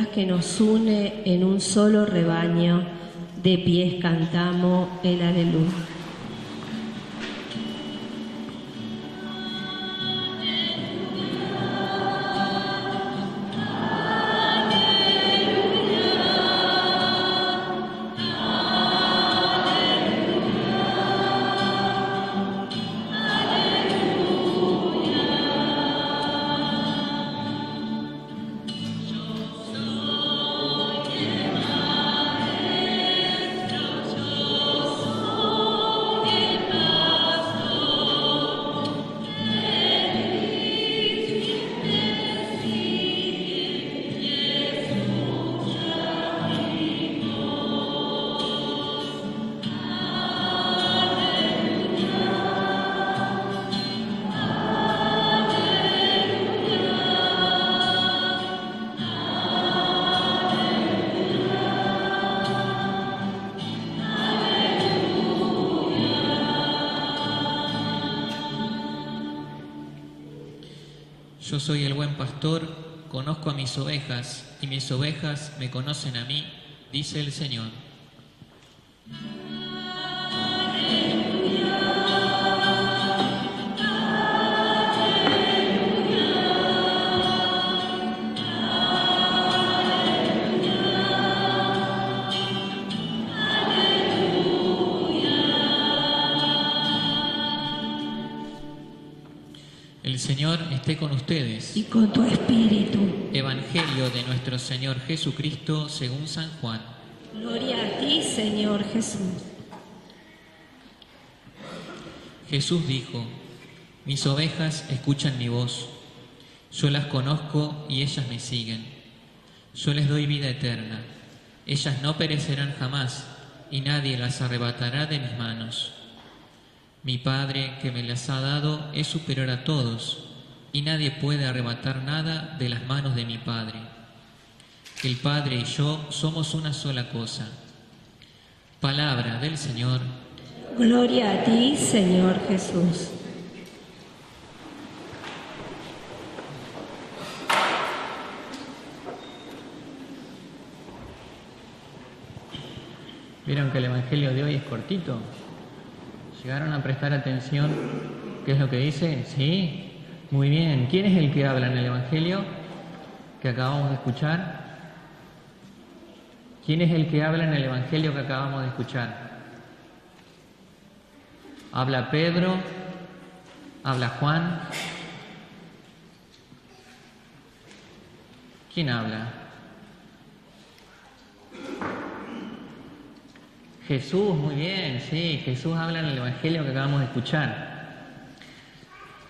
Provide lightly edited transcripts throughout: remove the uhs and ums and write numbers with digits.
que nos une en un solo rebaño, de pies cantamos el aleluya. Yo soy el buen pastor, conozco a mis ovejas, y mis ovejas me conocen a mí, dice el Señor. El Señor esté con ustedes. Y con tu espíritu. Evangelio de nuestro Señor Jesucristo según San Juan. Gloria a ti, Señor Jesús. Jesús dijo: mis ovejas escuchan mi voz. Yo las conozco y ellas me siguen. Yo les doy vida eterna. Ellas no perecerán jamás y nadie las arrebatará de mis manos. Mi Padre, que me las ha dado, es superior a todos, y nadie puede arrebatar nada de las manos de mi Padre. El Padre y yo somos una sola cosa. Palabra del Señor. Gloria a ti, Señor Jesús. ¿Vieron que el Evangelio de hoy es cortito? ¿Llegaron a prestar atención qué es lo que dice? Sí, muy bien. ¿Quién es el que habla en el Evangelio que acabamos de escuchar? ¿Quién es el que habla en el Evangelio que acabamos de escuchar? ¿Habla Pedro? ¿Habla Juan? ¿Quién habla? Jesús, muy bien, sí, Jesús habla en el Evangelio que acabamos de escuchar.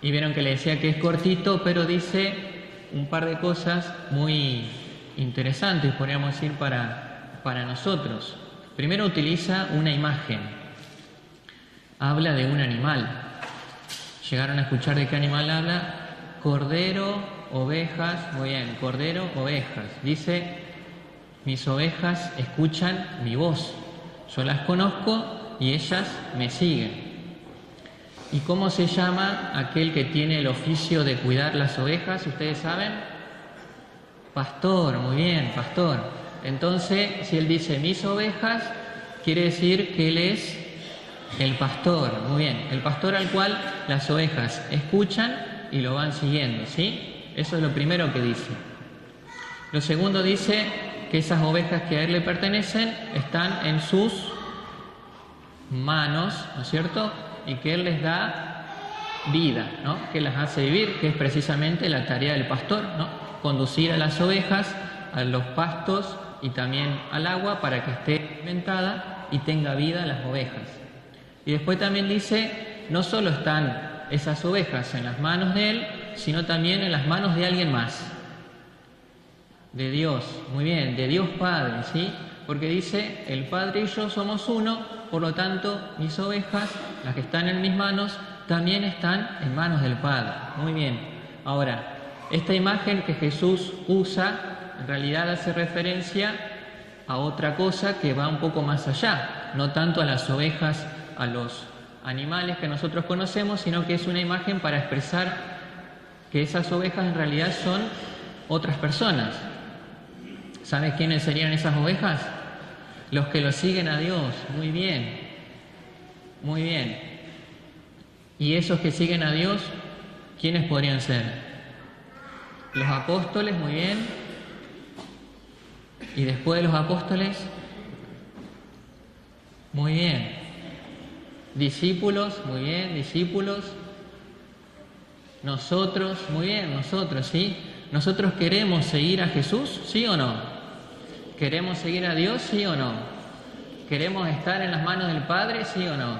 Y vieron que le decía que es cortito, pero dice un par de cosas muy interesantes, podríamos decir, para nosotros. Primero utiliza una imagen. Habla de un animal. ¿Llegaron a escuchar de qué animal habla? Cordero, ovejas, muy bien, cordero, ovejas. Dice, mis ovejas escuchan mi voz. Yo las conozco y ellas me siguen. ¿Y cómo se llama aquel que tiene el oficio de cuidar las ovejas? ¿Ustedes saben? Pastor, muy bien, pastor. Entonces, si él dice mis ovejas, quiere decir que él es el pastor, muy bien. El pastor al cual las ovejas escuchan y lo van siguiendo, ¿sí? Eso es lo primero que dice. Lo segundo dice que esas ovejas que a él le pertenecen están en sus manos, ¿no es cierto? Y que él les da vida, ¿no? Que las hace vivir, que es precisamente la tarea del pastor, ¿no? Conducir a las ovejas a los pastos y también al agua para que esté alimentada y tenga vida las ovejas. Y después también dice, no solo están esas ovejas en las manos de él, sino también en las manos de alguien más. De Dios, muy bien, de Dios Padre, ¿sí? Porque dice, el Padre y yo somos uno, por lo tanto, mis ovejas, las que están en mis manos, también están en manos del Padre. Muy bien. Ahora, esta imagen que Jesús usa, en realidad hace referencia a otra cosa que va un poco más allá, no tanto a las ovejas, a los animales que nosotros conocemos, sino que es una imagen para expresar que esas ovejas en realidad son otras personas. ¿Sabes quiénes serían esas ovejas? Los que lo siguen a Dios. Muy bien, muy bien. ¿Y esos que siguen a Dios, quiénes podrían ser? Los apóstoles, muy bien. ¿Y después de los apóstoles? Muy bien. Discípulos, muy bien, discípulos. Nosotros, muy bien, nosotros, ¿sí? ¿Nosotros queremos seguir a Jesús, sí o no? ¿Queremos seguir a Dios, sí o no? ¿Queremos estar en las manos del Padre, sí o no?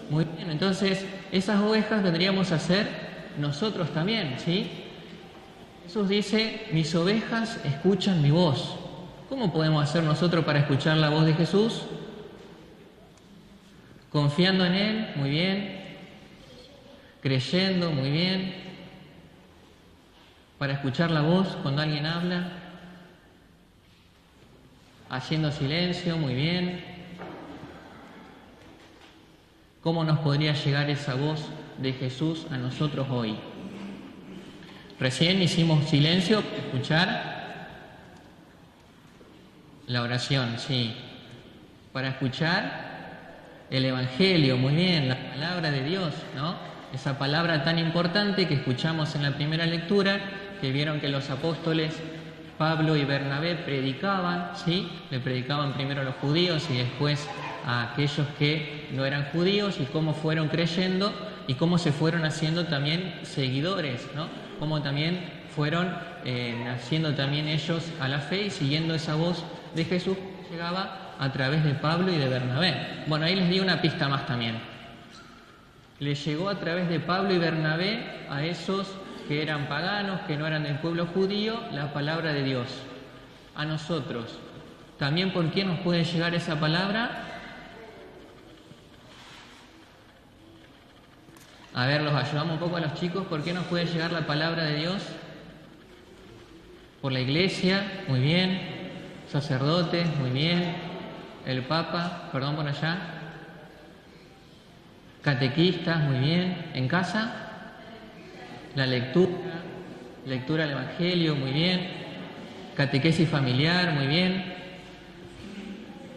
Muy bien, entonces esas ovejas vendríamos a ser nosotros también, ¿sí? Jesús dice, mis ovejas escuchan mi voz. ¿Cómo podemos hacer nosotros para escuchar la voz de Jesús? Confiando en Él, muy bien. Creyendo, muy bien. Para escuchar la voz cuando alguien habla. Haciendo silencio, muy bien. ¿Cómo nos podría llegar esa voz de Jesús a nosotros hoy? Recién hicimos silencio para escuchar la oración, sí. Para escuchar el Evangelio, muy bien, la palabra de Dios, ¿no? Esa palabra tan importante que escuchamos en la primera lectura, que vieron que los apóstoles Pablo y Bernabé predicaban, ¿sí? Le predicaban primero a los judíos y después a aquellos que no eran judíos, y cómo fueron creyendo y cómo se fueron haciendo también seguidores, ¿no? Cómo también fueron naciendo también ellos a la fe y siguiendo esa voz de Jesús que llegaba a través de Pablo y de Bernabé. Bueno, ahí les di una pista más también. Le llegó a través de Pablo y Bernabé a esos que eran paganos, que no eran del pueblo judío, la palabra de Dios. A nosotros, ¿también por quién nos puede llegar esa palabra? A ver, los ayudamos un poco a los chicos. ¿Por qué nos puede llegar la palabra de Dios? Por la iglesia, muy bien. Sacerdotes, muy bien. El Papa, perdón por allá. Catequistas, muy bien. ¿En casa? La lectura del Evangelio, muy bien. Catequesis familiar, muy bien.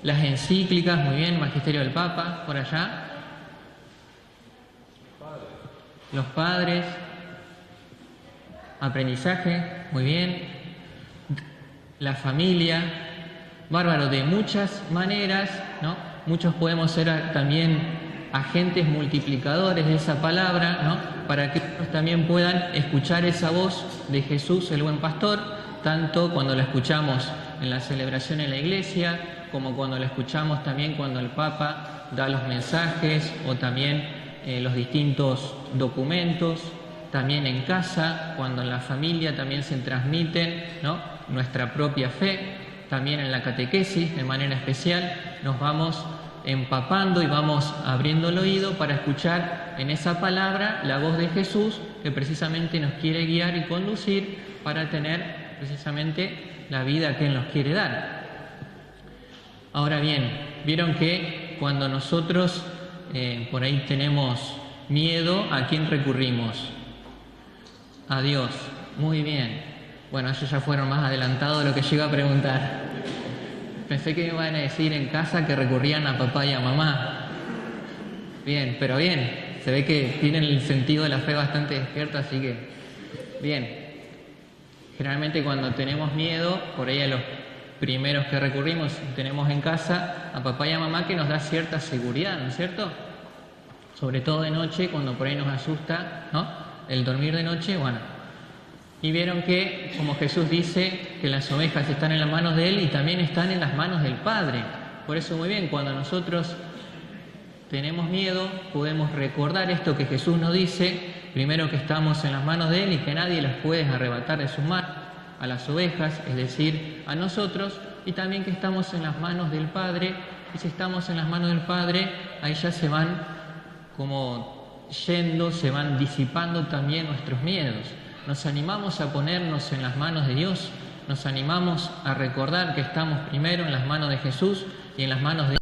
Las encíclicas, muy bien. Magisterio del Papa, por allá. Los padres. Aprendizaje, muy bien. La familia. Bárbaro, de muchas maneras, ¿no? Muchos podemos ser también agentes multiplicadores de esa palabra, ¿no? Para que otros también puedan escuchar esa voz de Jesús, el buen pastor, tanto cuando la escuchamos en la celebración en la iglesia, como cuando la escuchamos también cuando el Papa da los mensajes, o también los distintos documentos, también en casa, cuando en la familia también se transmiten, ¿no? Nuestra propia fe, también en la catequesis de manera especial, nos vamos empapando y vamos abriendo el oído para escuchar en esa palabra la voz de Jesús, que precisamente nos quiere guiar y conducir para tener precisamente la vida que Él nos quiere dar. Ahora bien, vieron que cuando nosotros por ahí tenemos miedo, ¿a quién recurrimos? A Dios. Muy bien. Bueno, ellos ya fueron más adelantados de lo que yo iba a preguntar. Pensé que me iban a decir en casa que recurrían a papá y a mamá. Bien, pero bien. Se ve que tienen el sentido de la fe bastante despierto, así que bien. Generalmente cuando tenemos miedo, por ahí a los primeros que recurrimos, tenemos en casa a papá y a mamá, que nos da cierta seguridad, ¿no es cierto? Sobre todo de noche, cuando por ahí nos asusta, ¿no? El dormir de noche, bueno. Y vieron que, como Jesús dice, que las ovejas están en las manos de Él y también están en las manos del Padre. Por eso, muy bien, cuando nosotros tenemos miedo, podemos recordar esto que Jesús nos dice, primero que estamos en las manos de Él y que nadie las puede arrebatar de sus manos, a las ovejas, es decir, a nosotros, y también que estamos en las manos del Padre, y si estamos en las manos del Padre, ahí ya se van como yendo, se van disipando también nuestros miedos. Nos animamos a ponernos en las manos de Dios, nos animamos a recordar que estamos primero en las manos de Jesús y en las manos de